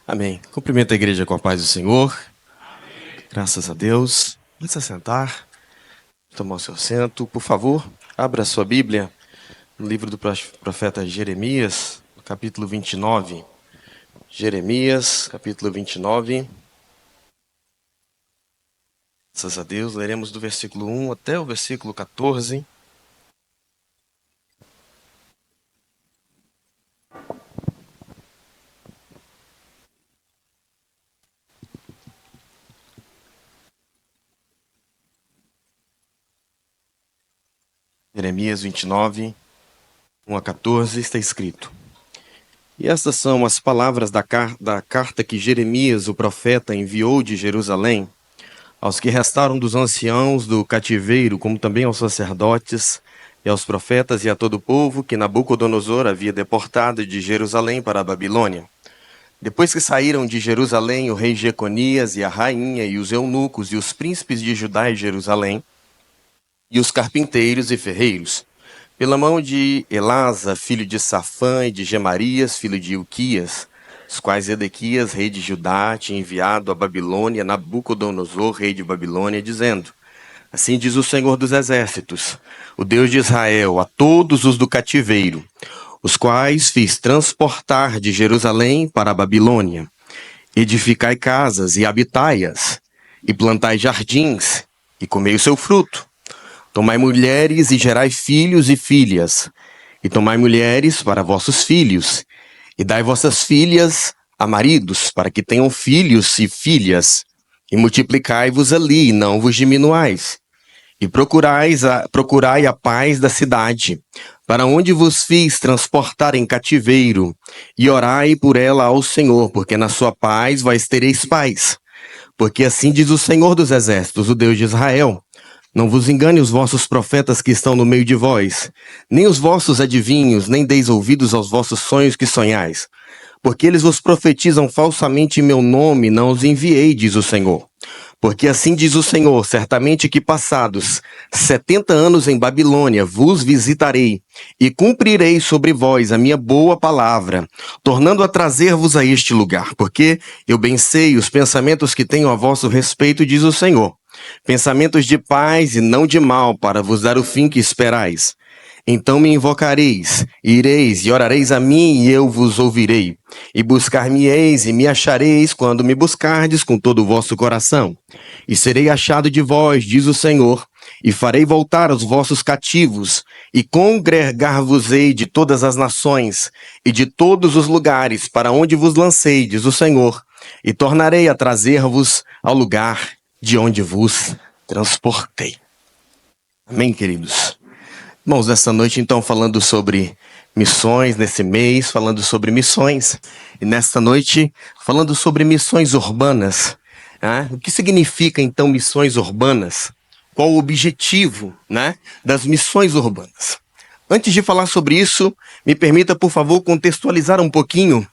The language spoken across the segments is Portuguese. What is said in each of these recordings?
Amém. Cumprimento a igreja com a paz do Senhor. Graças a Deus. Pode se assentar, tomar o seu assento. Por favor, abra a sua Bíblia no livro do profeta Jeremias, no capítulo 29. Jeremias, capítulo 29. Graças a Deus, leremos do versículo 1 até o versículo 14. Jeremias 29, 1 a 14, está escrito: E estas são as palavras da carta que Jeremias, o profeta, enviou de Jerusalém aos que restaram dos anciãos do cativeiro, como também aos sacerdotes e aos profetas e a todo o povo que Nabucodonosor havia deportado de Jerusalém para a Babilônia. Depois que saíram de Jerusalém o rei Jeconias e a rainha e os eunucos e os príncipes de Judá e Jerusalém, e os carpinteiros e ferreiros, pela mão de Elasa, filho de Safã, e de Gemarias, filho de Ilquias, os quais Edequias, rei de Judá, tinha enviado à Babilônia Nabucodonosor, rei de Babilônia, dizendo: Assim diz o Senhor dos Exércitos, o Deus de Israel, a todos os do cativeiro, os quais fiz transportar de Jerusalém para a Babilônia. Edificai casas e habitai-as, e plantai jardins, e comei o seu fruto. Tomai mulheres e gerai filhos e filhas, e tomai mulheres para vossos filhos, e dai vossas filhas a maridos, para que tenham filhos e filhas, e multiplicai-vos ali, e não vos diminuais. E procurai a paz da cidade, para onde vos fiz transportar em cativeiro, e orai por ela ao Senhor, porque na sua paz vós tereis paz. Porque assim diz o Senhor dos Exércitos, o Deus de Israel: Não vos engane os vossos profetas que estão no meio de vós, nem os vossos adivinhos, nem deis ouvidos aos vossos sonhos que sonhais. Porque eles vos profetizam falsamente em meu nome, não os enviei, diz o Senhor. Porque assim diz o Senhor, certamente que passados 70 anos em Babilônia vos visitarei, e cumprirei sobre vós a minha boa palavra, tornando a trazer-vos a este lugar. Porque eu bem sei os pensamentos que tenho a vosso respeito, diz o Senhor. Pensamentos de paz e não de mal, para vos dar o fim que esperais. Então me invocareis, ireis e orareis a mim, e eu vos ouvirei. E buscar-me-eis e me achareis, quando me buscardes com todo o vosso coração. E serei achado de vós, diz o Senhor, e farei voltar os vossos cativos, e congregar-vos-ei de todas as nações, e de todos os lugares para onde vos lancei, diz o Senhor, e tornarei a trazer-vos ao lugar de onde vos transportei. Amém, queridos? Irmãos, nessa noite, então, falando sobre missões, nesse mês, falando sobre missões, e nesta noite, falando sobre missões urbanas. O que significa, então, missões urbanas? Qual o objetivo, das missões urbanas? Antes de falar sobre isso, me permita, por favor, contextualizar um pouquinho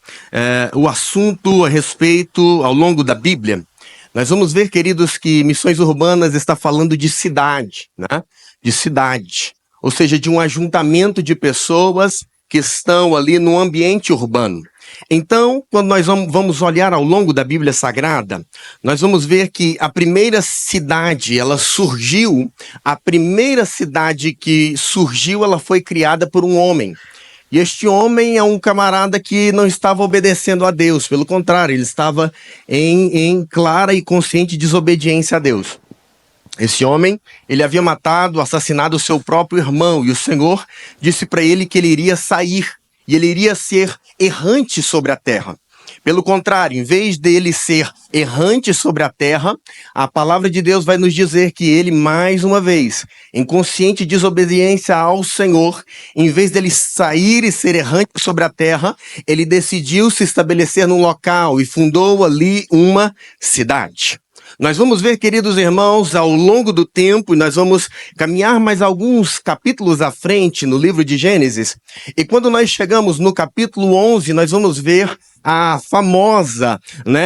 o assunto a respeito ao longo da Bíblia. Nós vamos ver, queridos, que missões urbanas está falando de cidade, de cidade. Ou seja, de um ajuntamento de pessoas que estão ali no ambiente urbano. Então, quando nós vamos olhar ao longo da Bíblia Sagrada, nós vamos ver que a primeira cidade, a primeira cidade que surgiu, ela foi criada por um homem. E este homem é um camarada que não estava obedecendo a Deus, pelo contrário, ele estava em clara e consciente desobediência a Deus. Esse homem, ele havia assassinado o seu próprio irmão, e o Senhor disse para ele que ele iria sair, e ele iria ser errante sobre a terra. Pelo contrário, em vez dele ser errante sobre a terra, a palavra de Deus vai nos dizer que ele, mais uma vez, em consciente desobediência ao Senhor, em vez dele sair e ser errante sobre a terra, ele decidiu se estabelecer num local e fundou ali uma cidade. Nós vamos ver, queridos irmãos, ao longo do tempo, e nós vamos caminhar mais alguns capítulos à frente no livro de Gênesis, e quando nós chegamos no capítulo 11, nós vamos ver a famosa,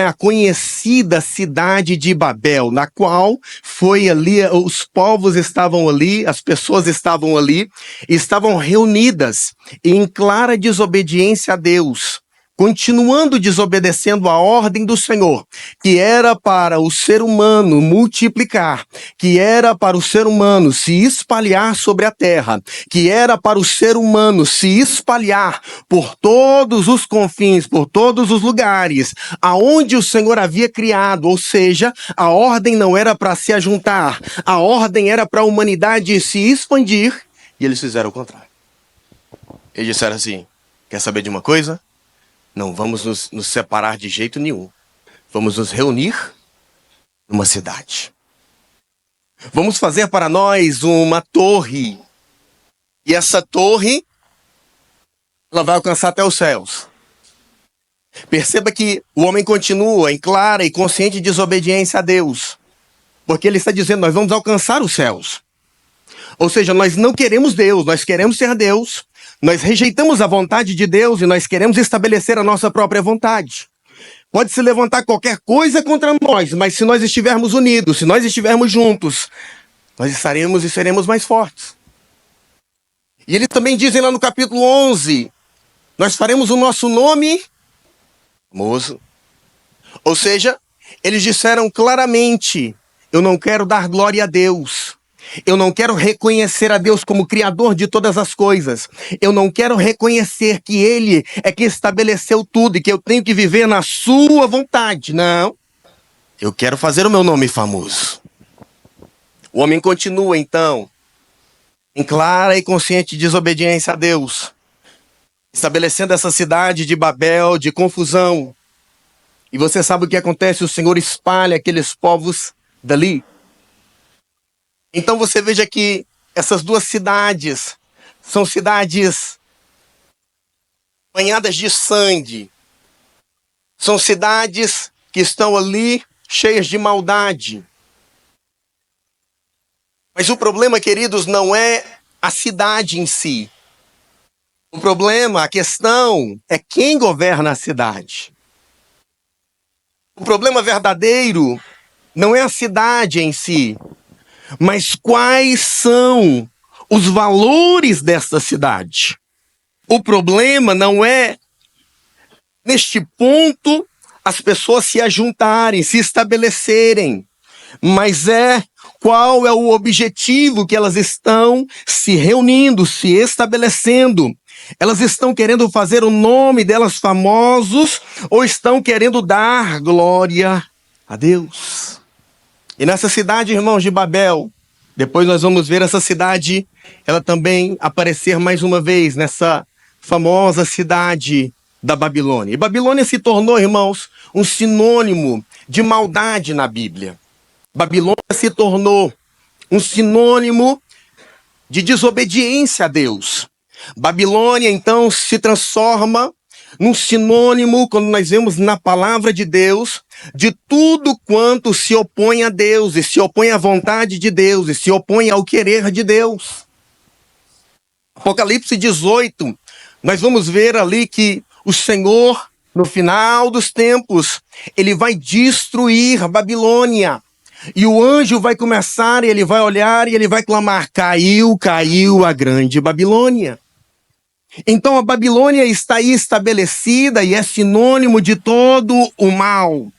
a conhecida cidade de Babel, na qual foi ali, os povos estavam ali, as pessoas estavam ali, estavam reunidas em clara desobediência a Deus. continuando desobedecendo a ordem do Senhor, que era para o ser humano multiplicar, que era para o ser humano se espalhar sobre a terra, que era para o ser humano se espalhar por todos os confins, por todos os lugares, aonde o Senhor havia criado, ou seja, a ordem não era para se ajuntar, a ordem era para a humanidade se expandir, e eles fizeram o contrário. Eles disseram assim: quer saber de uma coisa? Não vamos nos separar de jeito nenhum. Vamos nos reunir numa cidade. Vamos fazer para nós uma torre. E essa torre, ela vai alcançar até os céus. Perceba que o homem continua em clara e consciente desobediência a Deus. Porque ele está dizendo: nós vamos alcançar os céus. Ou seja, nós não queremos Deus, nós queremos ser Deus. Nós rejeitamos a vontade de Deus e nós queremos estabelecer a nossa própria vontade. Pode se levantar qualquer coisa contra nós, mas se nós estivermos unidos, se nós estivermos juntos, nós estaremos e seremos mais fortes. E eles também dizem lá no capítulo 11, nós faremos o nosso nome famoso. Ou seja, eles disseram claramente: eu não quero dar glória a Deus. Eu não quero reconhecer a Deus como Criador de todas as coisas. Eu não quero reconhecer que Ele é que estabeleceu tudo e que eu tenho que viver na sua vontade. Não. Eu quero fazer o meu nome famoso. O homem continua, então, em clara e consciente desobediência a Deus, estabelecendo essa cidade de Babel, de confusão. E você sabe o que acontece? O Senhor espalha aqueles povos dali. Então você veja que essas duas cidades são cidades banhadas de sangue. São cidades que estão ali cheias de maldade. Mas o problema, queridos, não é a cidade em si. O problema, a questão, é quem governa a cidade. O problema verdadeiro não é a cidade em si, mas quais são os valores dessa cidade. O problema não é, neste ponto, as pessoas se ajuntarem, se estabelecerem, mas é qual é o objetivo que elas estão se reunindo, se estabelecendo. Elas estão querendo fazer o nome delas famosos ou estão querendo dar glória a Deus? E nessa cidade, irmãos, de Babel, depois nós vamos ver essa cidade, ela também aparecer mais uma vez nessa famosa cidade da Babilônia. E Babilônia se tornou, irmãos, um sinônimo de maldade na Bíblia. Babilônia se tornou um sinônimo de desobediência a Deus. Babilônia, então, se transforma num sinônimo, quando nós vemos na palavra de Deus, de tudo quanto se opõe a Deus, e se opõe à vontade de Deus, e se opõe ao querer de Deus. Apocalipse 18, nós vamos ver ali que o Senhor, no final dos tempos, ele vai destruir a Babilônia. E o anjo vai começar, e ele vai olhar, e ele vai clamar: caiu, caiu a grande Babilônia. Então a Babilônia está aí estabelecida e é sinônimo de todo o mal.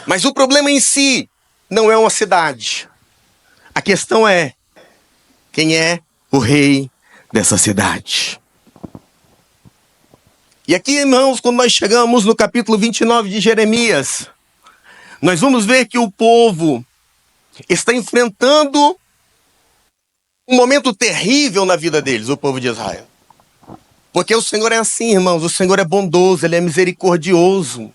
Mas o problema em si não é uma cidade. A questão é: quem é o rei dessa cidade? E aqui, irmãos, quando nós chegamos no capítulo 29 de Jeremias, nós vamos ver que o povo está enfrentando um momento terrível na vida deles, o povo de Israel. Porque o Senhor é assim, irmãos, o Senhor é bondoso, Ele é misericordioso.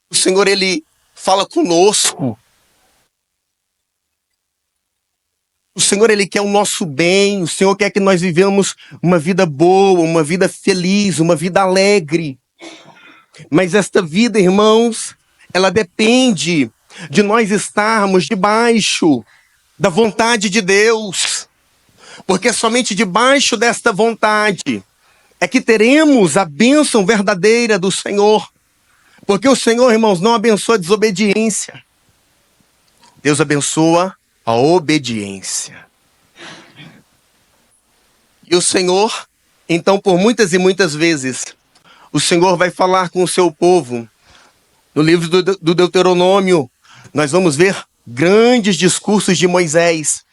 O Senhor, Ele fala conosco. O Senhor, Ele quer o nosso bem, o Senhor quer que nós vivamos uma vida boa, uma vida feliz, uma vida alegre. Mas esta vida, irmãos, ela depende de nós estarmos debaixo da vontade de Deus, porque somente debaixo desta vontade é que teremos a bênção verdadeira do Senhor, porque o Senhor, irmãos, não abençoa a desobediência, Deus abençoa a obediência. E o Senhor, então, por muitas e muitas vezes, o Senhor vai falar com o seu povo. No livro do Deuteronômio, nós vamos ver grandes discursos de Moisés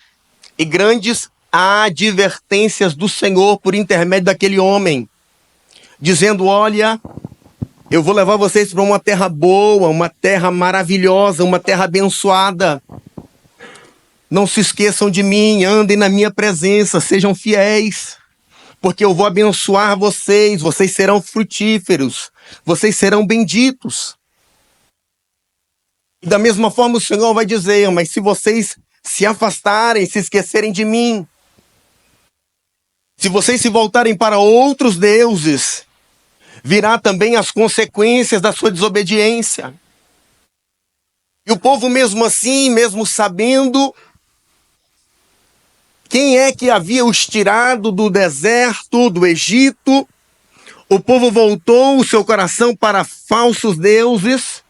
e grandes advertências do Senhor por intermédio daquele homem, dizendo: olha, eu vou levar vocês para uma terra boa, uma terra maravilhosa, uma terra abençoada. Não se esqueçam de mim, andem na minha presença, sejam fiéis, porque eu vou abençoar vocês, vocês serão frutíferos, vocês serão benditos. E da mesma forma o Senhor vai dizer: mas se vocês se afastarem, se esquecerem de mim, se vocês se voltarem para outros deuses, virá também as consequências da sua desobediência. E o povo, mesmo assim, mesmo sabendo quem é que havia os tirado do deserto, do Egito, o povo voltou o seu coração para falsos deuses,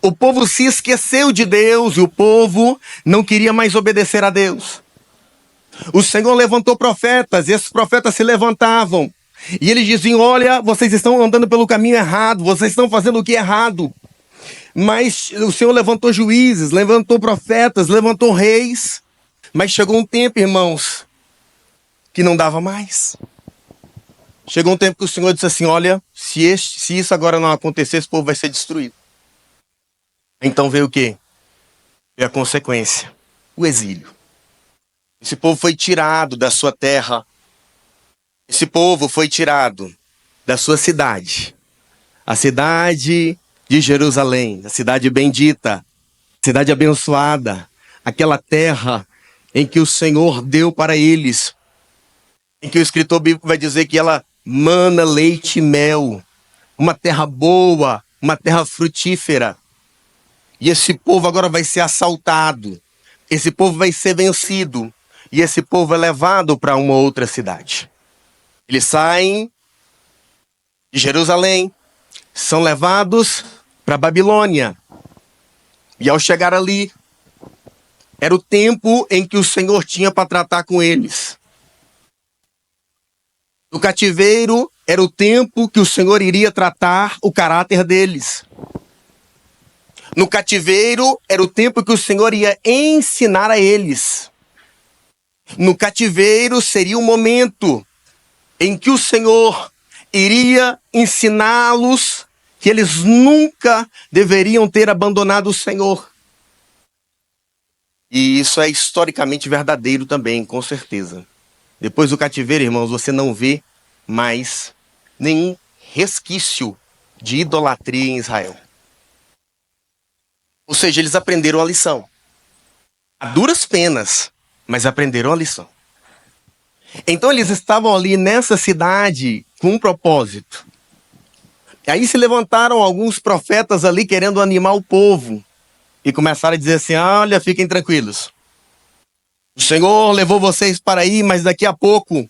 o povo se esqueceu de Deus e o povo não queria mais obedecer a Deus. O Senhor levantou profetas e esses profetas se levantavam e eles diziam: olha, vocês estão andando pelo caminho errado, vocês estão fazendo o que é errado. Mas o Senhor levantou juízes, levantou profetas, levantou reis. Mas chegou um tempo, irmãos, que não dava mais. Chegou um tempo que o Senhor disse assim: olha, se isso agora não acontecer, esse povo vai ser destruído. Então veio o quê? Veio a consequência, o exílio. Esse povo foi tirado da sua terra. Esse povo foi tirado da sua cidade. A cidade de Jerusalém, a cidade bendita, a cidade abençoada, aquela terra em que o Senhor deu para eles, em que o escritor bíblico vai dizer que ela mana leite e mel, uma terra boa, uma terra frutífera. E esse povo agora vai ser assaltado, esse povo vai ser vencido, e esse povo é levado para uma outra cidade. Eles saem de Jerusalém, são levados para Babilônia. E ao chegar ali, era o tempo em que o Senhor tinha para tratar com eles. No cativeiro, era o tempo que o Senhor iria tratar o caráter deles. No cativeiro, era o tempo que o Senhor ia ensinar a eles. No cativeiro seria o momento em que o Senhor iria ensiná-los que eles nunca deveriam ter abandonado o Senhor. E isso é historicamente verdadeiro também, com certeza. Depois do cativeiro, irmãos, você não vê mais nenhum resquício de idolatria em Israel. Ou seja, eles aprenderam a lição. A duras penas, mas aprenderam a lição. Então eles estavam ali nessa cidade com um propósito. E aí se levantaram alguns profetas ali querendo animar o povo. E começaram a dizer assim: olha, fiquem tranquilos. O Senhor levou vocês para aí, mas daqui a pouco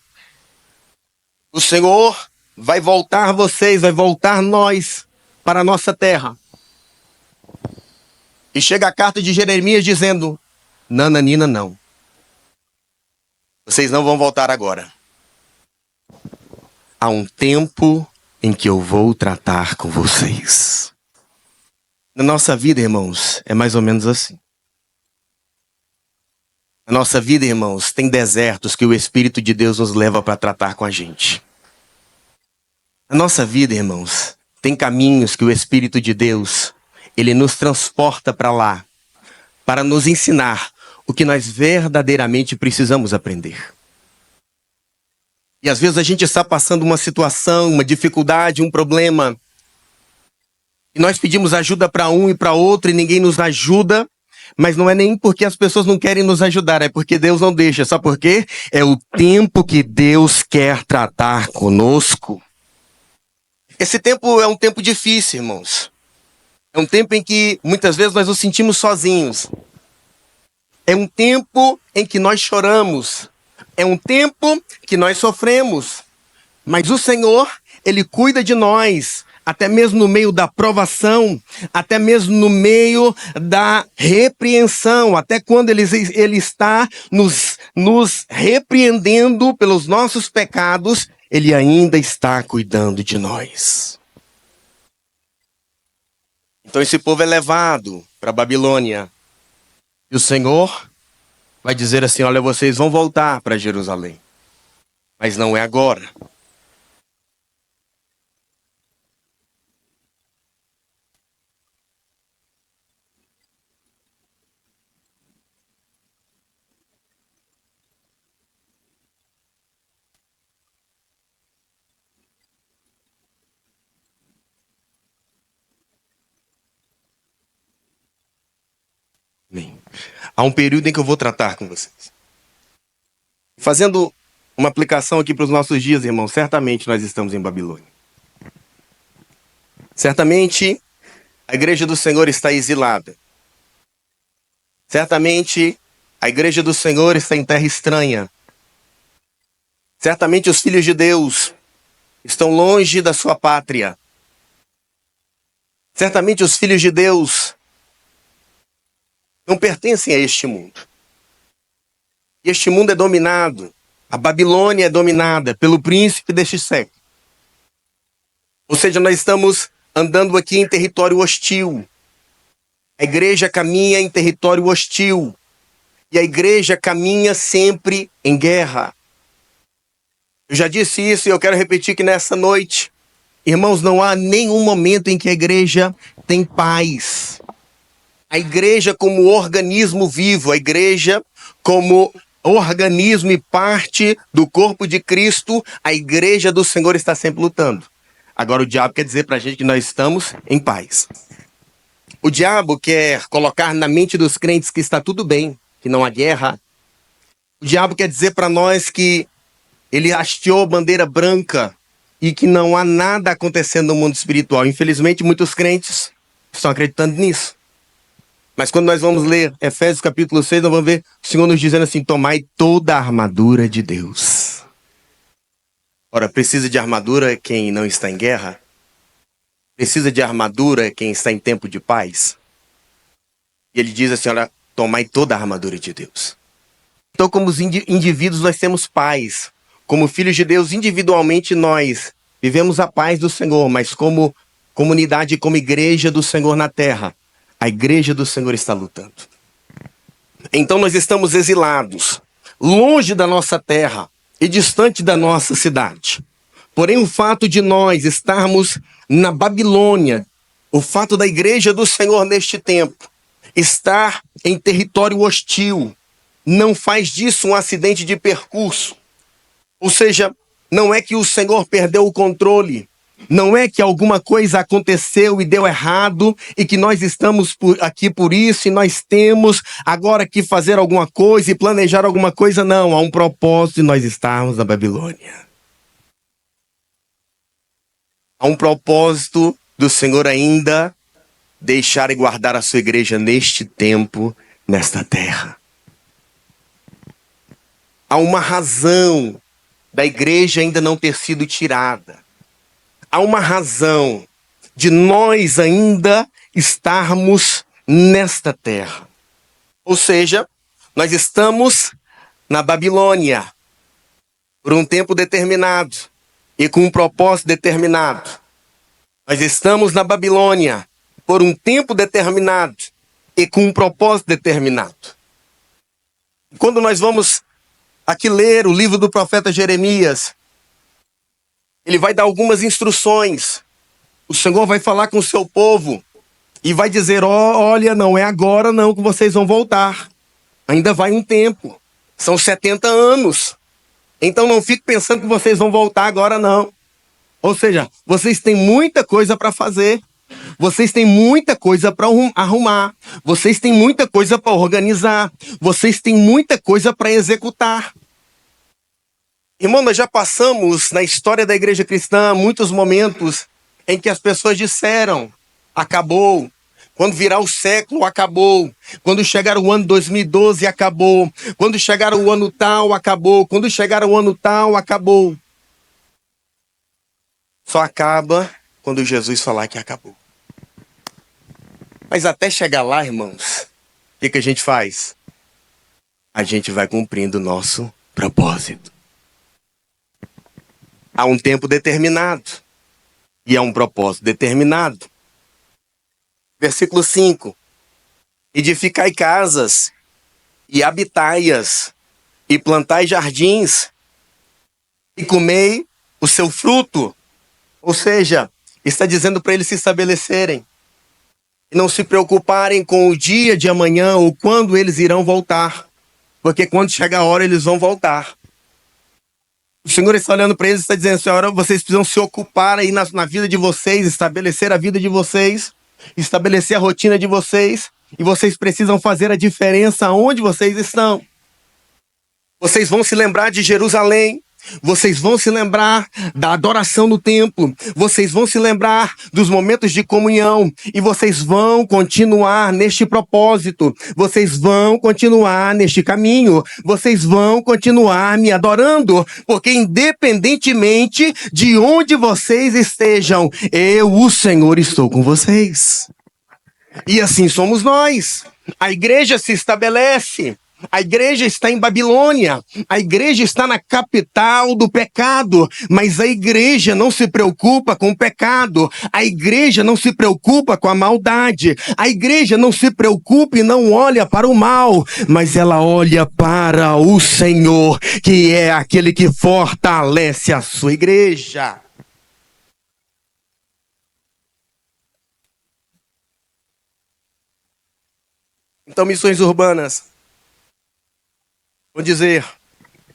o Senhor vai voltar vocês, vai voltar nós para a nossa terra. E chega a carta de Jeremias dizendo: nananina, não. Vocês não vão voltar agora. Há um tempo em que eu vou tratar com vocês. Na nossa vida, irmãos, é mais ou menos assim. Na nossa vida, irmãos, tem desertos que o Espírito de Deus nos leva para tratar com a gente. Na nossa vida, irmãos, tem caminhos que o Espírito de Deus, ele nos transporta para lá, para nos ensinar o que nós verdadeiramente precisamos aprender. E às vezes a gente está passando uma situação, uma dificuldade, um problema, e nós pedimos ajuda para um e para outro e ninguém nos ajuda, mas não é nem porque as pessoas não querem nos ajudar, é porque Deus não deixa. Sabe por quê? É o tempo que Deus quer tratar conosco. Esse tempo é um tempo difícil, irmãos. É um tempo em que muitas vezes nós nos sentimos sozinhos. É um tempo em que nós choramos. É um tempo que nós sofremos. Mas o Senhor, ele cuida de nós até mesmo no meio da provação, até mesmo no meio da repreensão, até quando ele está nos repreendendo pelos nossos pecados, ele ainda está cuidando de nós. Então esse povo é levado para a Babilônia. E o Senhor vai dizer assim: olha, vocês vão voltar para Jerusalém. Mas não é agora. Amém. Há um período em que eu vou tratar com vocês. Fazendo uma aplicação aqui para os nossos dias, irmãos, certamente nós estamos em Babilônia. Certamente a igreja do Senhor está exilada. Certamente a igreja do Senhor está em terra estranha. Certamente os filhos de Deus estão longe da sua pátria. Certamente os filhos de Deus não pertencem a este mundo. E este mundo é dominado, a Babilônia é dominada pelo príncipe deste século. Ou seja, nós estamos andando aqui em território hostil. A igreja caminha em território hostil. E a igreja caminha sempre em guerra. Eu já disse isso e eu quero repetir que nessa noite, irmãos, não há nenhum momento em que a igreja tem paz. A igreja como organismo vivo, a igreja como organismo e parte do corpo de Cristo, a igreja do Senhor está sempre lutando. Agora o diabo quer dizer pra gente que nós estamos em paz. O diabo quer colocar na mente dos crentes que está tudo bem, que não há guerra. O diabo quer dizer para nós que ele hasteou bandeira branca e que não há nada acontecendo no mundo espiritual. Infelizmente, muitos crentes estão acreditando nisso. Mas quando nós vamos ler Efésios capítulo 6, nós vamos ver o Senhor nos dizendo assim: tomai toda a armadura de Deus. Ora, precisa de armadura quem não está em guerra? Precisa de armadura quem está em tempo de paz? E ele diz assim: olha, tomai toda a armadura de Deus. Então, como os indivíduos, nós temos paz. Como filhos de Deus, individualmente, nós vivemos a paz do Senhor, mas como comunidade, como igreja do Senhor na terra, a igreja do Senhor está lutando. Então nós estamos exilados, longe da nossa terra e distante da nossa cidade. Porém, o fato de nós estarmos na Babilônia, o fato da igreja do Senhor neste tempo estar em território hostil, não faz disso um acidente de percurso. Ou seja, não é que o Senhor perdeu o controle. Não é que alguma coisa aconteceu e deu errado e que nós estamos aqui por isso e nós temos agora que fazer alguma coisa e planejar alguma coisa. Não, há um propósito de nós estarmos na Babilônia. Há um propósito do Senhor ainda deixar e guardar a sua igreja neste tempo, nesta terra. Há uma razão da igreja ainda não ter sido tirada. Há uma razão de nós ainda estarmos nesta terra. Ou seja, nós estamos na Babilônia por um tempo determinado e com um propósito determinado. Nós estamos na Babilônia por um tempo determinado e com um propósito determinado. Quando nós vamos aqui ler o livro do profeta Jeremias, ele vai dar algumas instruções. O Senhor vai falar com o seu povo e vai dizer: olha, não é agora não que vocês vão voltar. Ainda vai um tempo. São 70 anos. Então não fique pensando que vocês vão voltar agora não. Ou seja, vocês têm muita coisa para fazer. Vocês têm muita coisa para arrumar. Vocês têm muita coisa para organizar. Vocês têm muita coisa para executar. Irmão, nós já passamos na história da igreja cristã muitos momentos em que as pessoas disseram: acabou. Quando virar o século, acabou. Quando chegar o ano 2012, acabou. Quando chegar o ano tal, acabou. Quando chegar o ano tal, acabou. Só acaba quando Jesus falar que acabou. Mas até chegar lá, irmãos, o que a gente faz? A gente vai cumprindo o nosso propósito. Há um tempo determinado e há um propósito determinado. Versículo 5. Edificai casas e habitai-as, e plantai jardins, e comei o seu fruto. Ou seja, está dizendo para eles se estabelecerem e não se preocuparem com o dia de amanhã ou quando eles irão voltar, porque quando chegar a hora eles vão voltar. O Senhor está olhando para eles e está dizendo: Senhora, vocês precisam se ocupar aí na vida de vocês, estabelecer a vida de vocês, estabelecer a rotina de vocês, e vocês precisam fazer a diferença onde vocês estão. Vocês vão se lembrar de Jerusalém, vocês vão se lembrar da adoração no templo, vocês vão se lembrar dos momentos de comunhão, e vocês vão continuar neste propósito, vocês vão continuar neste caminho, vocês vão continuar me adorando, porque independentemente de onde vocês estejam, eu, o Senhor, estou com vocês. E assim somos nós. A igreja se estabelece. A igreja está em Babilônia, a igreja está na capital do pecado, mas a igreja não se preocupa com o pecado, a igreja não se preocupa com a maldade, a igreja não se preocupa e não olha para o mal, mas ela olha para o Senhor, que é aquele que fortalece a sua igreja. Então, missões urbanas vão dizer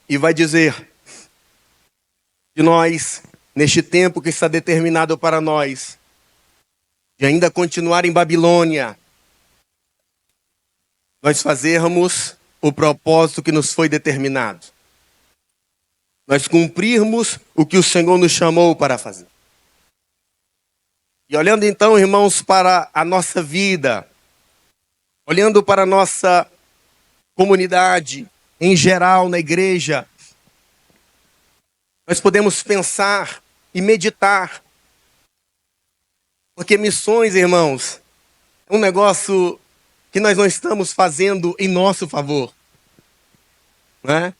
e vai dizer de nós, neste tempo que está determinado para nós, de ainda continuar em Babilônia, nós fazermos o propósito que nos foi determinado. Nós cumprirmos o que o Senhor nos chamou para fazer. E olhando então, irmãos, para a nossa vida, olhando para a nossa comunidade, em geral, na igreja, nós podemos pensar e meditar. Porque missões, irmãos, é um negócio que nós não estamos fazendo em nosso favor. Não é?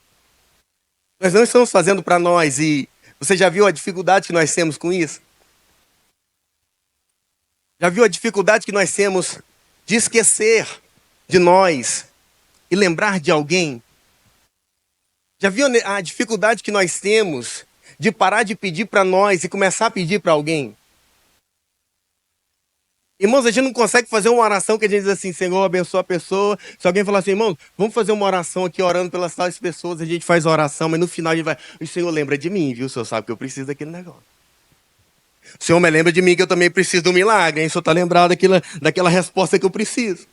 Nós não estamos fazendo para nós. E você já viu a dificuldade que nós temos com isso? Já viu a dificuldade que nós temos de esquecer de nós e lembrar de alguém? Já viu a dificuldade que nós temos de parar de pedir para nós e começar a pedir para alguém? Irmãos, a gente não consegue fazer uma oração que a gente diz assim: Senhor, abençoa a pessoa. Se alguém falar assim: irmãos, vamos fazer uma oração aqui orando pelas tais pessoas, a gente faz a oração, mas no final a gente vai: o Senhor lembra de mim, viu? O Senhor sabe que eu preciso daquele negócio. O Senhor me lembra de mim que eu também preciso do milagre, hein? O Senhor está lembrado daquela resposta que eu preciso.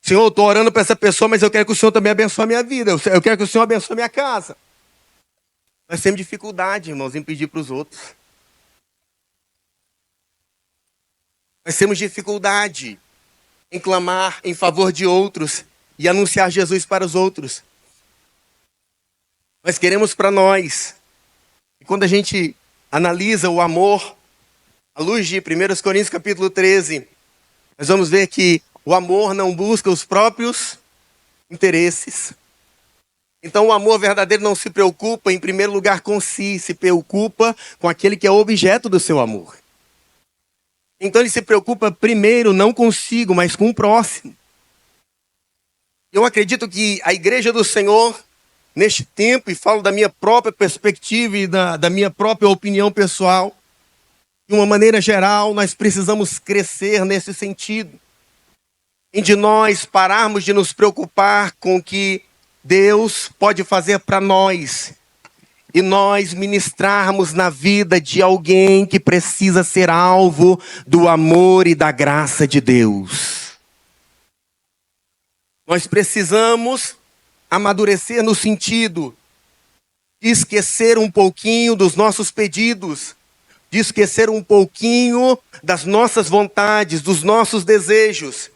Senhor, eu estou orando para essa pessoa, mas eu quero que o Senhor também abençoe a minha vida. Eu quero que o Senhor abençoe a minha casa. Nós temos dificuldade, irmãos, em pedir para os outros. Nós temos dificuldade em clamar em favor de outros e anunciar Jesus para os outros. Nós queremos para nós. E quando a gente analisa o amor, à luz de 1 Coríntios capítulo 13, nós vamos ver que o amor não busca os próprios interesses. Então o amor verdadeiro não se preocupa em primeiro lugar com si, se preocupa com aquele que é o objeto do seu amor. Então ele se preocupa primeiro não consigo, mas com o próximo. Eu acredito que a igreja do Senhor, neste tempo, e falo da minha própria perspectiva e da minha própria opinião pessoal, de uma maneira geral, nós precisamos crescer nesse sentido. Em de nós pararmos de nos preocupar com o que Deus pode fazer para nós e nós ministrarmos na vida de alguém que precisa ser alvo do amor e da graça de Deus. Nós precisamos amadurecer no sentido de esquecer um pouquinho dos nossos pedidos, de esquecer um pouquinho das nossas vontades, dos nossos desejos,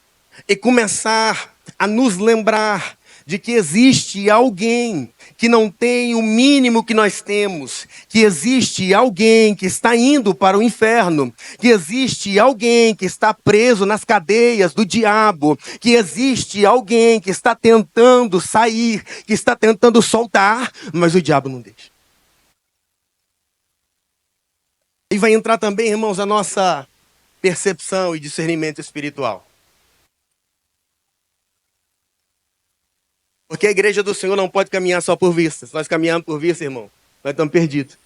e começar a nos lembrar de que existe alguém que não tem o mínimo que nós temos, que existe alguém que está indo para o inferno, que existe alguém que está preso nas cadeias do diabo, que existe alguém que está tentando sair, que está tentando soltar, mas o diabo não deixa. E vai entrar também, irmãos, a nossa percepção e discernimento espiritual. Porque a igreja do Senhor não pode caminhar só por vista. Se nós caminharmos por vista, irmão, nós estamos perdidos.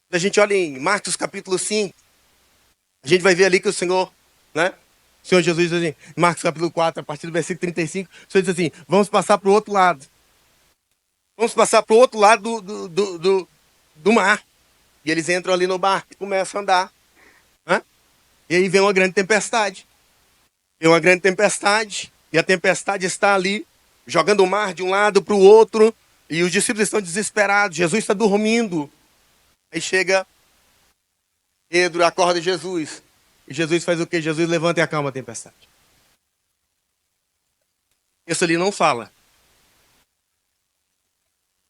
Quando a gente olha em Marcos capítulo 5, a gente vai ver ali que o Senhor, né? O Senhor Jesus diz assim, em Marcos capítulo 4, a partir do versículo 35, o Senhor diz assim, vamos passar para o outro lado. Vamos passar para o outro lado do mar. E eles entram ali no barco e começam a andar. Né? E aí vem uma grande tempestade. Vem uma grande tempestade. E a tempestade está ali, jogando o mar de um lado para o outro. E os discípulos estão desesperados. Jesus está dormindo. Aí chega Pedro, acorda Jesus. E Jesus faz o quê? Jesus levanta e acalma a tempestade. Isso ali não fala.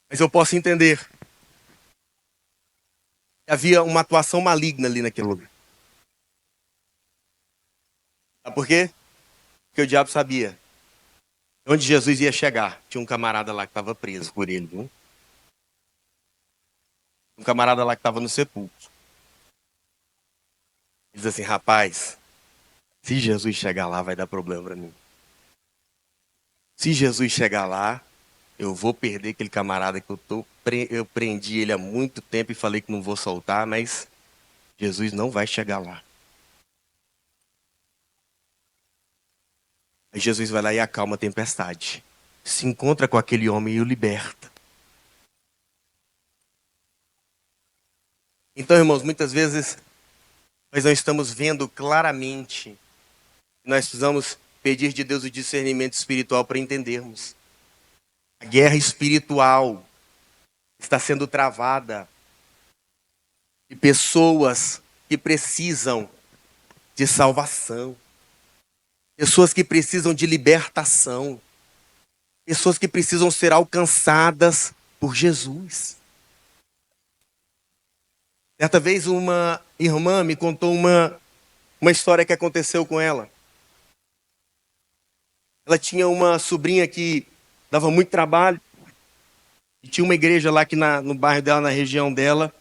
Mas eu posso entender. Havia uma atuação maligna ali naquele lugar. Sabe por quê? Porque o diabo sabia. Onde Jesus ia chegar, tinha um camarada lá que estava preso por ele, viu? Um camarada lá que estava no sepulcro. Ele diz assim, rapaz, se Jesus chegar lá, vai dar problema para mim. Se Jesus chegar lá, eu vou perder aquele camarada que eu prendi ele há muito tempo e falei que não vou soltar, mas Jesus não vai chegar lá. Aí Jesus vai lá e acalma a tempestade. Se encontra com aquele homem e o liberta. Então, irmãos, muitas vezes nós não estamos vendo claramente. Nós precisamos pedir de Deus o discernimento espiritual para entendermos. A guerra espiritual está sendo travada. E pessoas que precisam de salvação. Pessoas que precisam de libertação. Pessoas que precisam ser alcançadas por Jesus. Certa vez uma irmã me contou uma história que aconteceu com ela. Ela tinha uma sobrinha que dava muito trabalho. E tinha uma igreja lá que no bairro dela, na região dela,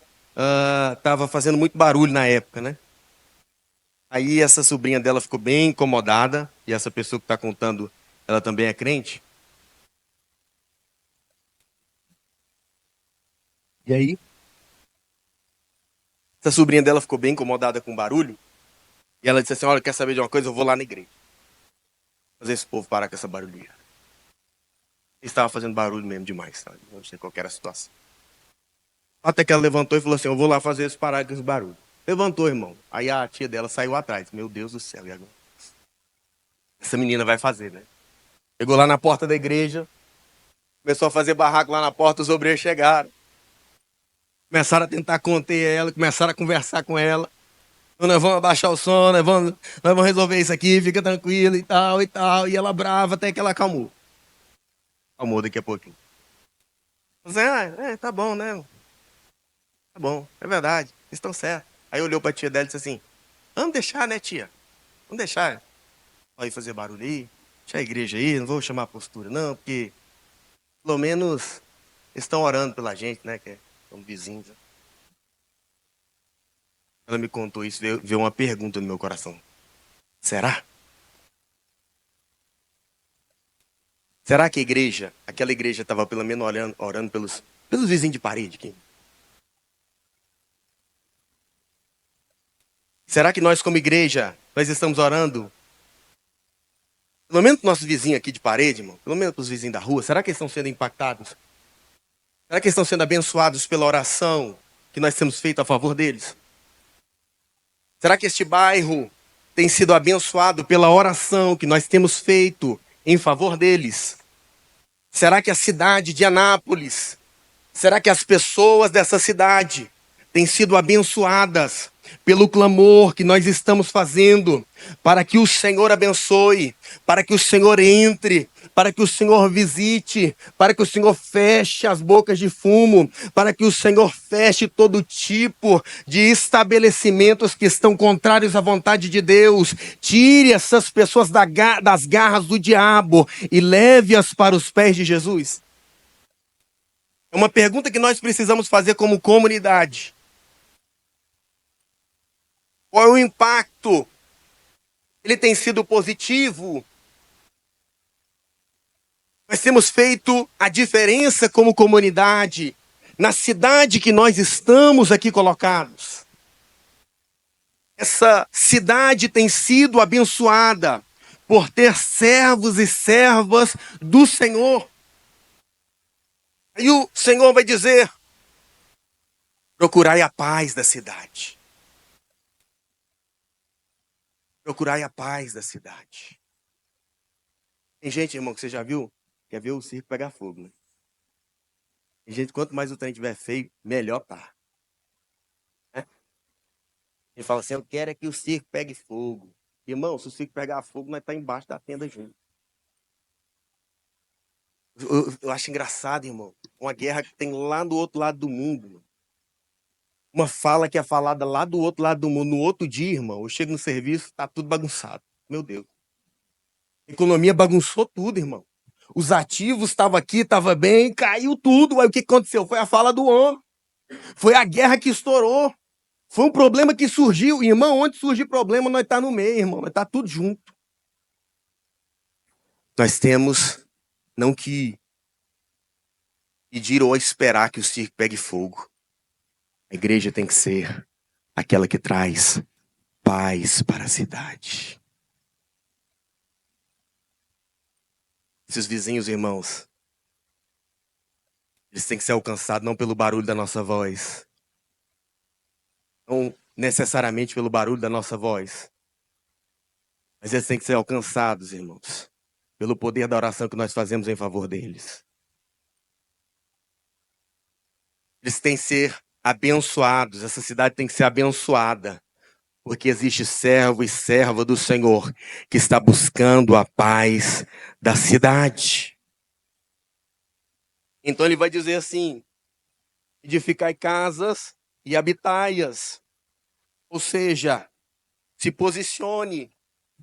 estava fazendo muito barulho na época, né? Aí essa sobrinha dela ficou bem incomodada. E essa pessoa que está contando, ela também é crente. E aí? Essa sobrinha dela ficou bem incomodada com o barulho. E ela disse assim, olha, quer saber de uma coisa? Eu vou lá na igreja. Fazer esse povo parar com essa barulheira. Eles estavam fazendo barulho mesmo demais, sabe? Não sei qual era a situação. Até que ela levantou e falou assim, eu vou lá fazer eles parar com esse barulho. Levantou, irmão. Aí a tia dela saiu atrás. Meu Deus do céu, e agora? Essa menina vai fazer, né? Chegou lá na porta da igreja. Começou a fazer barraco lá na porta, os obreiros chegaram. Começaram a tentar conter ela, começaram a conversar com ela. Nós vamos abaixar o som, nós vamos resolver isso aqui, fica tranquilo e tal, e tal. E ela brava até que ela acalmou. Acalmou daqui a pouquinho. Você, tá bom, né? Tá bom, é verdade, eles estão certos. Aí olhou pra tia dela e disse assim, vamos deixar, né, tia? Vamos deixar. Vai fazer barulho aí, deixa a igreja aí, não vou chamar a postura, não, porque pelo menos eles estão orando pela gente, né, que são vizinhos. Ela me contou isso, veio uma pergunta no meu coração. Será? Será que aquela igreja estava pelo menos orando pelos vizinhos de parede aqui? Será que nós como igreja, nós estamos orando? Pelo menos para os nossos vizinhos aqui de parede, irmão. Pelo menos para os vizinhos da rua. Será que eles estão sendo impactados? Será que eles estão sendo abençoados pela oração que nós temos feito a favor deles? Será que este bairro tem sido abençoado pela oração que nós temos feito em favor deles? Será que a cidade de Anápolis, será que as pessoas dessa cidade têm sido abençoadas pelo clamor que nós estamos fazendo, para que o Senhor abençoe, para que o Senhor entre, para que o Senhor visite, para que o Senhor feche as bocas de fumo, para que o Senhor feche todo tipo de estabelecimentos que estão contrários à vontade de Deus. Tire essas pessoas das garras do diabo e leve-as para os pés de Jesus. É uma pergunta que nós precisamos fazer como comunidade. Qual é o impacto? Ele tem sido positivo? Nós temos feito a diferença como comunidade na cidade que nós estamos aqui colocados. Essa cidade tem sido abençoada por ter servos e servas do Senhor. Aí o Senhor vai dizer: procurai a paz da cidade. Procurai a paz da cidade. Tem gente, irmão, que você já viu, quer ver o circo pegar fogo, né? Tem gente, quanto mais o trem estiver feio, melhor tá. Né? Ele fala assim: eu quero é que o circo pegue fogo. Irmão, se o circo pegar fogo, nós tá embaixo da tenda junto. Eu acho engraçado, irmão. Uma guerra que tem lá do outro lado do mundo. Mano. Uma fala que é falada lá do outro lado do mundo. No outro dia, irmão, eu chego no serviço, tá tudo bagunçado. Meu Deus. A economia bagunçou tudo, irmão. Os ativos estavam aqui, estavam bem, caiu tudo. Aí o que aconteceu? Foi a fala do homem. Foi a guerra que estourou. Foi um problema que surgiu. Irmão, onde surgir problema, nós tá no meio, irmão. Nós tá tudo junto. Nós temos não que pedir ou esperar que o circo pegue fogo. A igreja tem que ser aquela que traz paz para a cidade. Esses vizinhos, irmãos, eles têm que ser alcançados não pelo barulho da nossa voz, não necessariamente pelo barulho da nossa voz, mas eles têm que ser alcançados, irmãos, pelo poder da oração que nós fazemos em favor deles. Eles têm que ser abençoados, essa cidade tem que ser abençoada, porque existe servo e serva do Senhor que está buscando a paz da cidade. Então ele vai dizer assim: edificai casas e habitai-as. Ou seja, se posicione,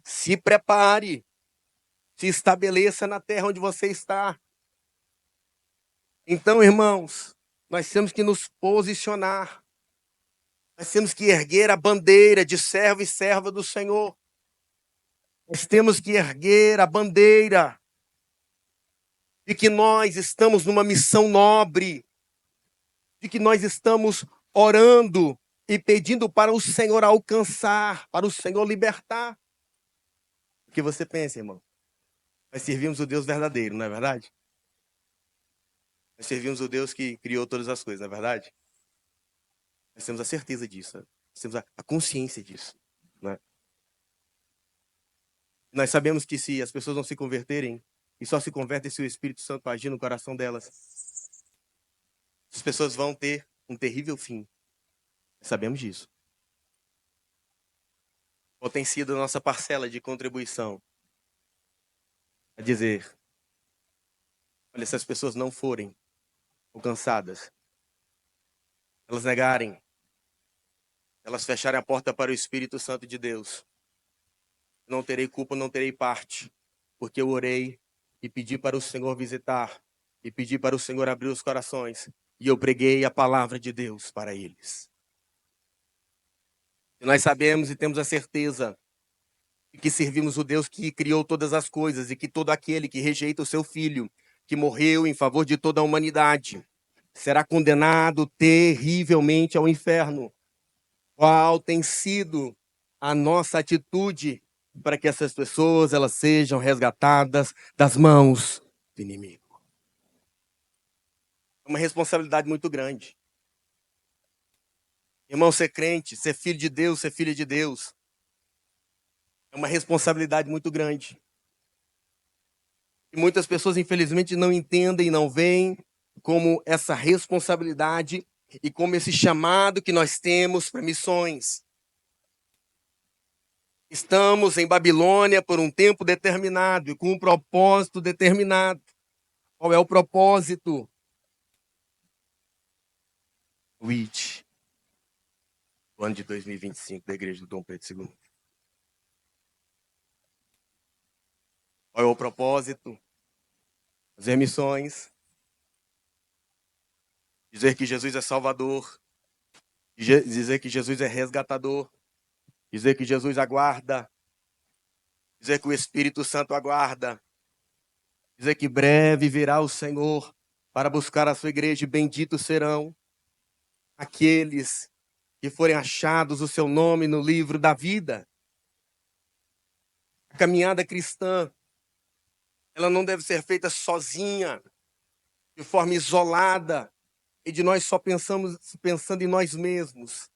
se prepare, se estabeleça na terra onde você está. Então, irmãos, nós temos que nos posicionar. Nós temos que erguer a bandeira de servo e serva do Senhor. Nós temos que erguer a bandeira de que nós estamos numa missão nobre, de que nós estamos orando e pedindo para o Senhor alcançar, para o Senhor libertar. O que você pensa, irmão? Nós servimos o Deus verdadeiro, não é verdade? Nós servimos o Deus que criou todas as coisas, não é verdade? Nós temos a certeza disso, nós temos a consciência disso. Né? Nós sabemos que se as pessoas não se converterem, e só se convertem se o Espírito Santo agir no coração delas, as pessoas vão ter um terrível fim. Sabemos disso. Qual tem sido a nossa parcela de contribuição? A dizer, olha, se as pessoas não forem alcançadas, elas negarem, elas fecharem a porta para o Espírito Santo de Deus, não terei culpa, não terei parte, porque eu orei e pedi para o Senhor visitar, e pedi para o Senhor abrir os corações, e eu preguei a palavra de Deus para eles. E nós sabemos e temos a certeza de que servimos o Deus que criou todas as coisas, e que todo aquele que rejeita o seu Filho, que morreu em favor de toda a humanidade, será condenado terrivelmente ao inferno. Qual tem sido a nossa atitude para que essas pessoas elas sejam resgatadas das mãos do inimigo? É uma responsabilidade muito grande. Irmão, ser crente, ser filho de Deus, ser filha de Deus, é uma responsabilidade muito grande. E muitas pessoas, infelizmente, não entendem, não veem como essa responsabilidade e como esse chamado que nós temos para missões. Estamos em Babilônia por um tempo determinado e com um propósito determinado. Qual é o propósito? O IT, o ano de 2025 da Igreja do Dom Pedro II. Qual é o propósito? Fazer missões, dizer que Jesus é Salvador, dizer que Jesus é resgatador, dizer que Jesus aguarda, dizer que o Espírito Santo aguarda, dizer que breve virá o Senhor para buscar a sua igreja, e benditos serão aqueles que forem achados o seu nome no livro da vida. A caminhada cristã, ela não deve ser feita sozinha, de forma isolada, e de nós só pensando em nós mesmos.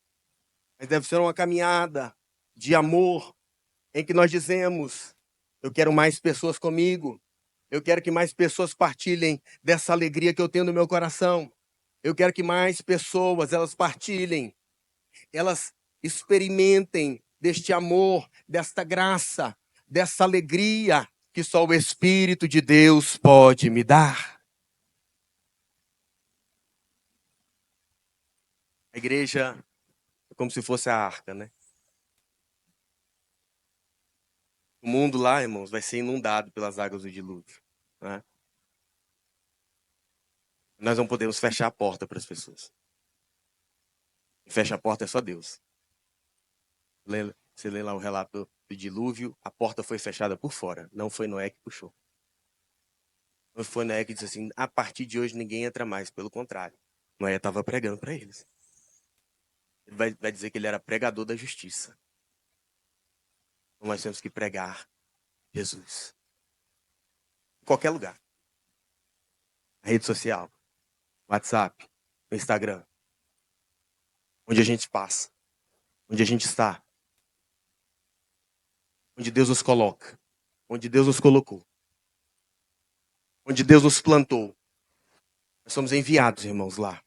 Mas deve ser uma caminhada de amor, em que nós dizemos: eu quero mais pessoas comigo, eu quero que mais pessoas partilhem dessa alegria que eu tenho no meu coração, eu quero que mais pessoas, elas partilhem, elas experimentem deste amor, desta graça, dessa alegria que só o Espírito de Deus pode me dar. A igreja é como se fosse a arca, né? O mundo lá, irmãos, vai ser inundado pelas águas do dilúvio, né? Nós não podemos fechar a porta para as pessoas. Quem fecha a porta é só Deus. Você lê lá o relato do dilúvio, a porta foi fechada por fora, não foi Noé que puxou. Não foi Noé que disse assim: a partir de hoje ninguém entra mais, pelo contrário. Noé estava pregando para eles. Ele vai dizer que ele era pregador da justiça. Então nós temos que pregar Jesus. Em qualquer lugar. Na rede social, WhatsApp, no Instagram. Onde a gente passa. Onde a gente está. Onde Deus nos coloca. Onde Deus nos colocou. Onde Deus nos plantou. Nós somos enviados, irmãos, lá.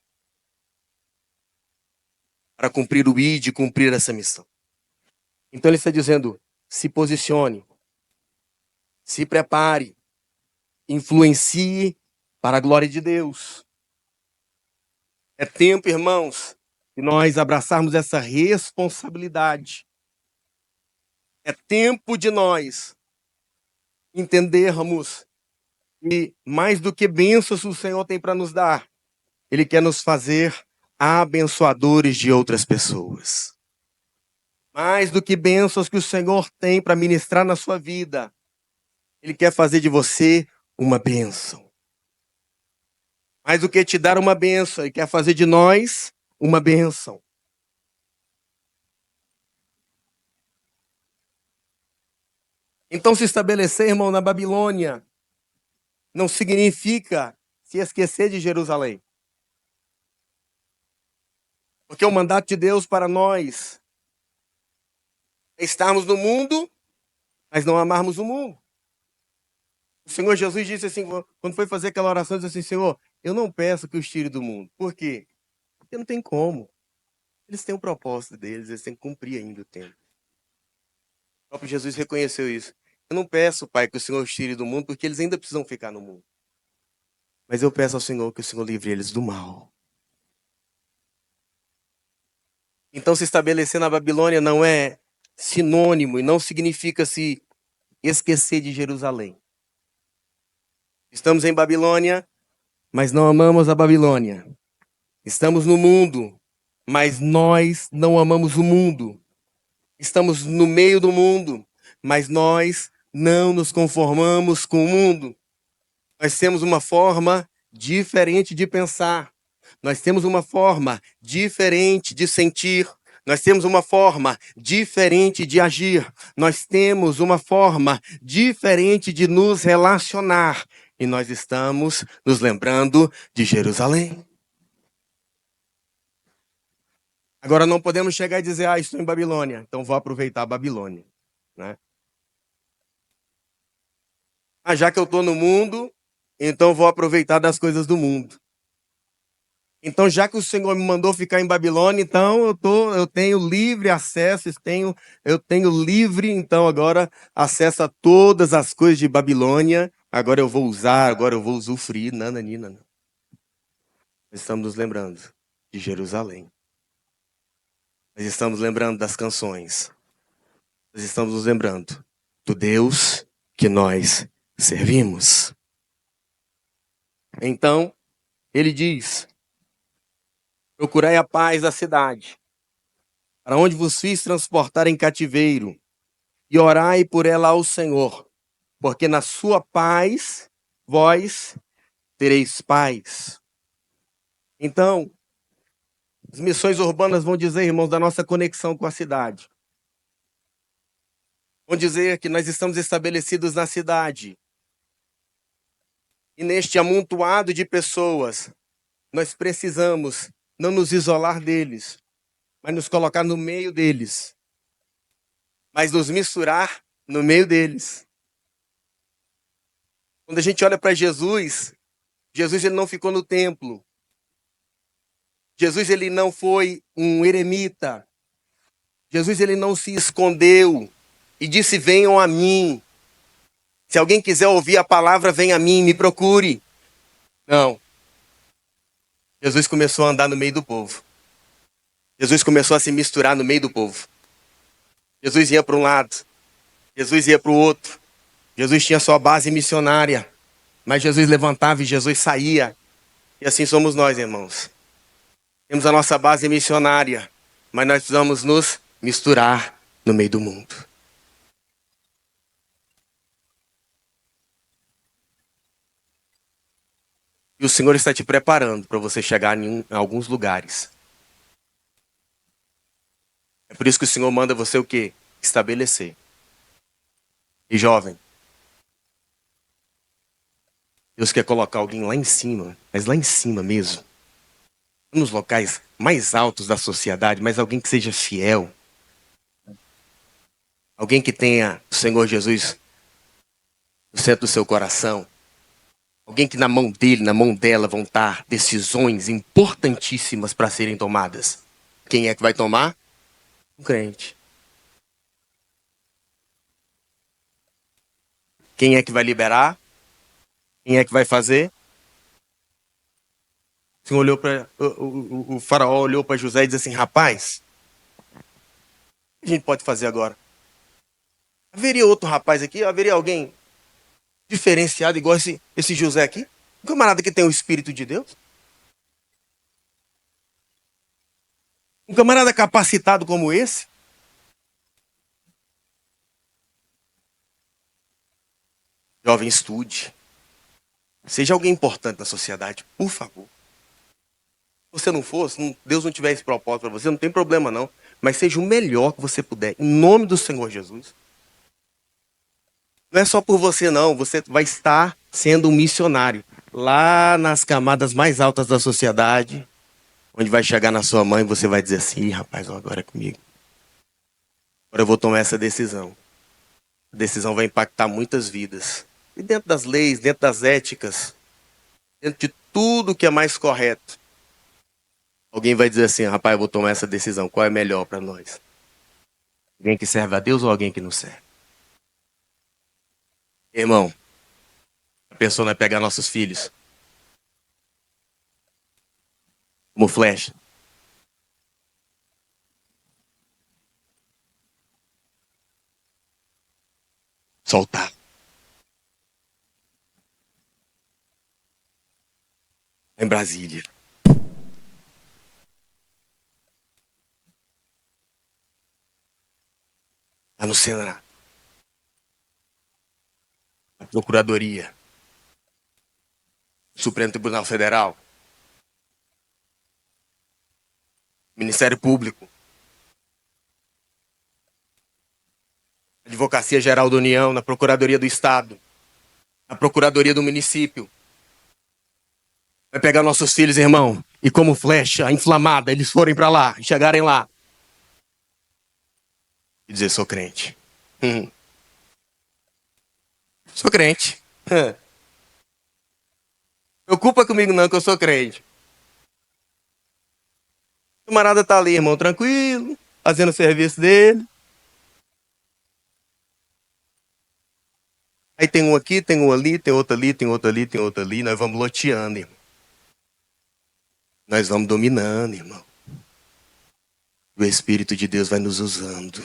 Para cumprir o ID, cumprir essa missão. Então ele está dizendo: se posicione. Se prepare. Influencie para a glória de Deus. É tempo, irmãos, de nós abraçarmos essa responsabilidade. É tempo de nós entendermos que mais do que bênçãos o Senhor tem para nos dar, Ele quer nos fazer abençoadores de outras pessoas. Mais do que bênçãos que o Senhor tem para ministrar na sua vida, Ele quer fazer de você uma bênção. Mais do que te dar uma bênção, Ele quer fazer de nós uma bênção. Então, se estabelecer, irmão, na Babilônia, não significa se esquecer de Jerusalém. Porque o mandato de Deus para nós é estarmos no mundo, mas não amarmos o mundo. O Senhor Jesus disse assim, quando foi fazer aquela oração, disse assim: Senhor, eu não peço que os tire do mundo. Por quê? Porque não tem como. Eles têm um propósito deles, eles têm que cumprir ainda o tempo. O próprio Jesus reconheceu isso. Eu não peço, Pai, que o Senhor os tire do mundo, porque eles ainda precisam ficar no mundo. Mas eu peço ao Senhor que o Senhor livre eles do mal. Então, se estabelecer na Babilônia não é sinônimo e não significa se esquecer de Jerusalém. Estamos em Babilônia, mas não amamos a Babilônia. Estamos no mundo, mas nós não amamos o mundo. Estamos no meio do mundo, mas nós não nos conformamos com o mundo. Nós temos uma forma diferente de pensar. Nós temos uma forma diferente de sentir. Nós temos uma forma diferente de agir. Nós temos uma forma diferente de nos relacionar. E nós estamos nos lembrando de Jerusalém. Agora não podemos chegar e dizer: estou em Babilônia, então vou aproveitar a Babilônia, né? Já que eu estou no mundo, então vou aproveitar das coisas do mundo. Então, já que o Senhor me mandou ficar em Babilônia, então eu tenho livre acesso, eu tenho livre, então agora acesso a todas as coisas de Babilônia. Agora eu vou usar, agora eu vou usufruir. Nananina. Nós estamos nos lembrando de Jerusalém. Nós estamos lembrando das canções. Nós estamos nos lembrando do Deus que nós servimos. Então, ele diz: procurai a paz da cidade, para onde vos fiz transportar em cativeiro, e orai por ela ao Senhor, porque na sua paz vós tereis paz. Então, as missões urbanas vão dizer, irmãos, da nossa conexão com a cidade. Vão dizer que nós estamos estabelecidos na cidade. E neste amontoado de pessoas, nós precisamos não nos isolar deles, mas nos colocar no meio deles, mas nos misturar no meio deles. Quando a gente olha para Jesus, Jesus ele não ficou no templo. Jesus ele não foi um eremita. Jesus ele não se escondeu e disse: venham a mim. Se alguém quiser ouvir a palavra, venha a mim, me procure. Não. Jesus começou a andar no meio do povo. Jesus começou a se misturar no meio do povo. Jesus ia para um lado, Jesus ia para o outro. Jesus tinha sua base missionária, mas Jesus levantava e Jesus saía. E assim somos nós, irmãos. Temos a nossa base missionária, mas nós precisamos nos misturar no meio do mundo. E o Senhor está te preparando para você chegar em alguns lugares. É por isso que o Senhor manda você o quê? Estabelecer. E jovem, Deus quer colocar alguém lá em cima, mas lá em cima mesmo. Nos locais mais altos da sociedade, mas alguém que seja fiel. Alguém que tenha o Senhor Jesus no centro do seu coração. Alguém que na mão dele, na mão dela vão estar decisões importantíssimas para serem tomadas. Quem é que vai tomar? Um crente. Quem é que vai liberar? Quem é que vai fazer? O Senhor olhou para o faraó olhou para José e disse assim: rapaz, o que a gente pode fazer agora? Haveria outro rapaz aqui? Haveria alguém diferenciado igual esse José aqui? Um camarada que tem o Espírito de Deus? Um camarada capacitado como esse? Jovem, estude. Seja alguém importante na sociedade, por favor. Se você não for, se Deus não tiver esse propósito para você, não tem problema não. Mas seja o melhor que você puder, em nome do Senhor Jesus. Não é só por você não, você vai estar sendo um missionário. Lá nas camadas mais altas da sociedade, onde vai chegar na sua mãe, você vai dizer assim: "Ih, rapaz, ó, agora é comigo. Agora eu vou tomar essa decisão. A decisão vai impactar muitas vidas. E dentro das leis, dentro das éticas, dentro de tudo que é mais correto, alguém vai dizer assim: rapaz, eu vou tomar essa decisão. Qual é melhor para nós? Alguém que serve a Deus ou alguém que não serve?" Irmão, a pessoa vai pegar nossos filhos como flecha. Soltar. Em Brasília. Lá no Senado. Na Procuradoria. Supremo Tribunal Federal. Ministério Público. Advocacia Geral da União. Na Procuradoria do Estado. Na Procuradoria do Município. Vai pegar nossos filhos, irmão, e como flecha inflamada, eles forem para lá, chegarem lá. E dizer: sou crente. Sou crente. Preocupa comigo não, que eu sou crente. O camarada tá ali, irmão, tranquilo, fazendo o serviço dele. Aí tem um aqui, tem um ali, tem outro ali, tem outro ali, tem outro ali. Nós vamos loteando, irmão. Nós vamos dominando, irmão. O Espírito de Deus vai nos usando.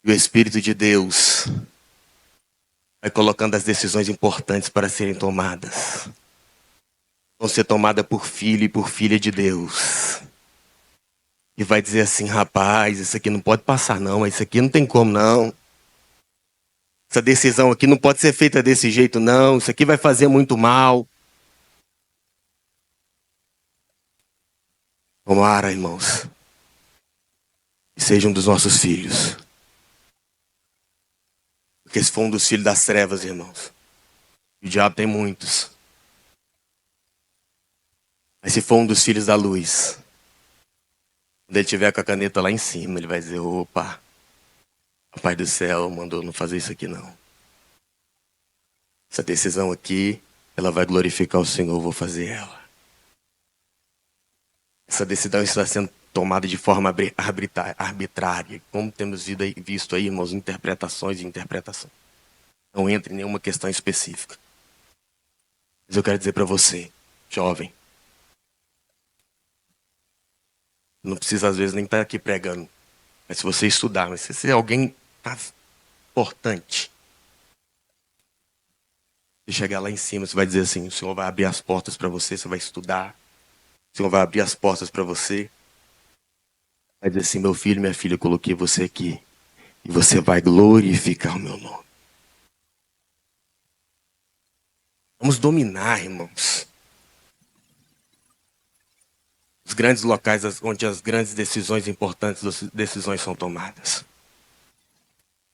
E o Espírito de Deus vai colocando as decisões importantes para serem tomadas. Vão ser tomadas por filho e por filha de Deus. E vai dizer assim, rapaz, isso aqui não pode passar não, isso aqui não tem como não. Essa decisão aqui não pode ser feita desse jeito não, isso aqui vai fazer muito mal. Tomara, irmãos, que seja um dos nossos filhos. Porque se for um dos filhos das trevas, irmãos, o diabo tem muitos. Mas se for um dos filhos da luz, quando ele tiver com a caneta lá em cima, ele vai dizer, opa, o Pai do céu mandou não fazer isso aqui não. Essa decisão aqui, ela vai glorificar o Senhor, eu vou fazer ela. Essa decisão está sendo tomada de forma arbitrária. Como temos visto aí, irmãos, interpretações e interpretações. Não entra em nenhuma questão específica. Mas eu quero dizer para você, jovem, não precisa às vezes nem estar aqui pregando. Mas se você estudar, mas se alguém tá importante, você chegar lá em cima, você vai dizer assim, o Senhor vai abrir as portas para você, você vai estudar. O Senhor vai abrir as portas para você. Vai dizer assim, meu filho, minha filha, eu coloquei você aqui. E você vai glorificar o meu nome. Vamos dominar, irmãos. Os grandes locais onde as grandes decisões importantes, decisões são tomadas.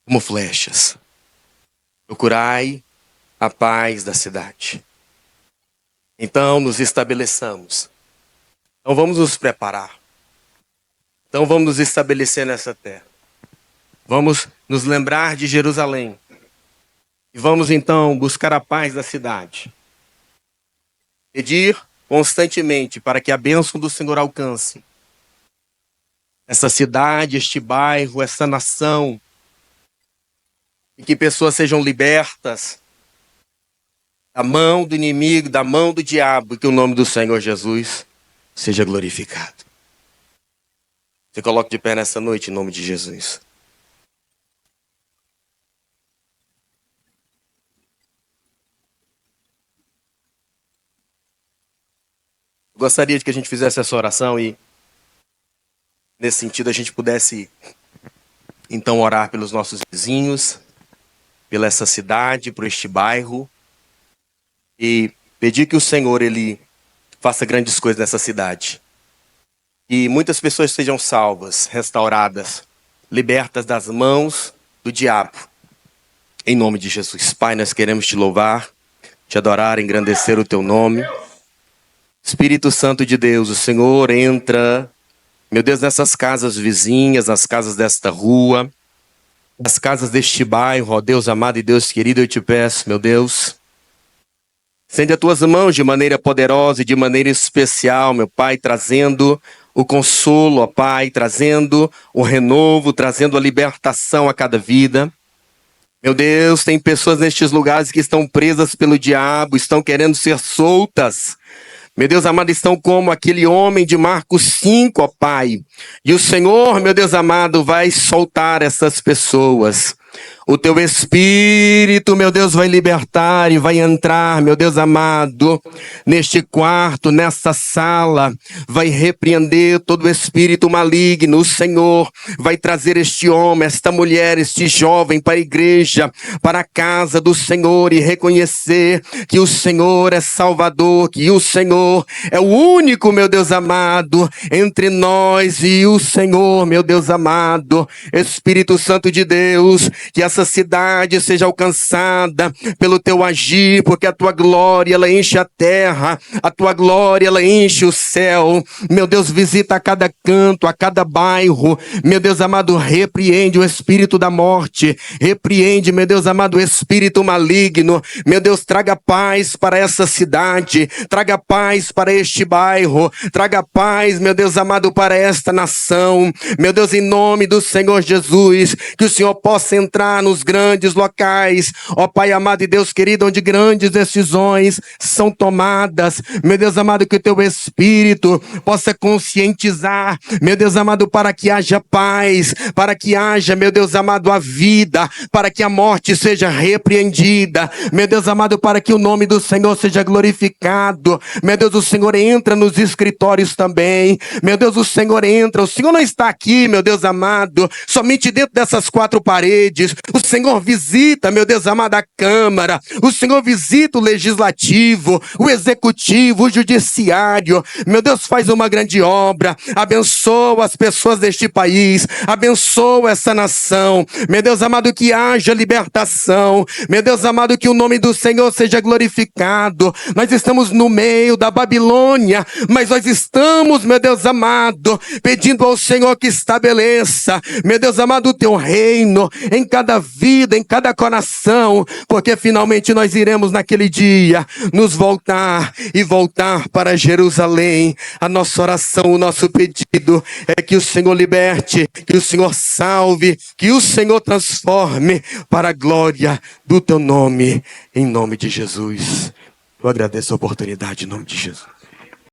Como flechas. Procurai a paz da cidade. Então nos estabeleçamos. Então vamos nos preparar. Então vamos nos estabelecer nessa terra. Vamos nos lembrar de Jerusalém. E vamos então buscar a paz da cidade. Pedir constantemente para que a bênção do Senhor alcance essa cidade, este bairro, essa nação. E que pessoas sejam libertas da mão do inimigo, da mão do diabo. E que o nome do Senhor Jesus seja glorificado. Se coloque de pé nessa noite em nome de Jesus. Gostaria de que a gente fizesse essa oração e, nesse sentido, a gente pudesse, então, orar pelos nossos vizinhos, pela essa cidade, por este bairro, e pedir que o Senhor, Ele faça grandes coisas nessa cidade. E muitas pessoas sejam salvas, restauradas, libertas das mãos do diabo. Em nome de Jesus. Pai, nós queremos te louvar, te adorar, engrandecer o teu nome. Espírito Santo de Deus, o Senhor entra, meu Deus, nessas casas vizinhas, nas casas desta rua, nas casas deste bairro, ó Deus amado e Deus querido, eu te peço, meu Deus, estende as tuas mãos de maneira poderosa e de maneira especial, meu Pai, trazendo o consolo, ó Pai, trazendo o renovo, trazendo a libertação a cada vida. Meu Deus, tem pessoas nestes lugares que estão presas pelo diabo, estão querendo ser soltas. Meu Deus amado, estão como aquele homem de Marcos 5, ó Pai. E o Senhor, meu Deus amado, vai soltar essas pessoas. O teu Espírito, meu Deus, vai libertar e vai entrar, meu Deus amado, neste quarto, nessa sala, vai repreender todo o espírito maligno. O Senhor vai trazer este homem, esta mulher, este jovem para a igreja, para a casa do Senhor e reconhecer que o Senhor é Salvador, que o Senhor é o único, meu Deus amado, entre nós e o Senhor, meu Deus amado. Espírito Santo de Deus, que essa essa cidade seja alcançada pelo teu agir, porque a tua glória, ela enche a terra, a tua glória, ela enche o céu. Meu Deus, visita a cada canto, a cada bairro. Meu Deus amado, repreende o espírito da morte, repreende, meu Deus amado, o espírito maligno. Meu Deus, traga paz para essa cidade, traga paz para este bairro, traga paz, meu Deus amado, para esta nação. Meu Deus, em nome do Senhor Jesus, que o Senhor possa entrar nos grandes locais, ó Pai amado e Deus querido, onde grandes decisões são tomadas. Meu Deus amado, que o teu Espírito possa conscientizar, meu Deus amado, para que haja paz, para que haja, meu Deus amado, a vida, para que a morte seja repreendida. Meu Deus amado, para que o nome do Senhor seja glorificado. Meu Deus, o Senhor entra nos escritórios também. Meu Deus, o Senhor entra. O Senhor não está aqui, meu Deus amado, somente dentro dessas quatro paredes. O Senhor visita, meu Deus amado, a Câmara. O Senhor visita o Legislativo, o Executivo, o Judiciário. Meu Deus, faz uma grande obra. Abençoa as pessoas deste país. Abençoa essa nação. Meu Deus amado, que haja libertação. Meu Deus amado, que o nome do Senhor seja glorificado. Nós estamos no meio da Babilônia, mas nós estamos, meu Deus amado, pedindo ao Senhor que estabeleça, meu Deus amado, o teu reino em cada vida, em cada coração, porque finalmente nós iremos naquele dia nos voltar e voltar para Jerusalém. A nossa oração, o nosso pedido é que o Senhor liberte, que o Senhor salve, que o Senhor transforme para a glória do teu nome, em nome de Jesus. Eu agradeço a oportunidade em nome de Jesus.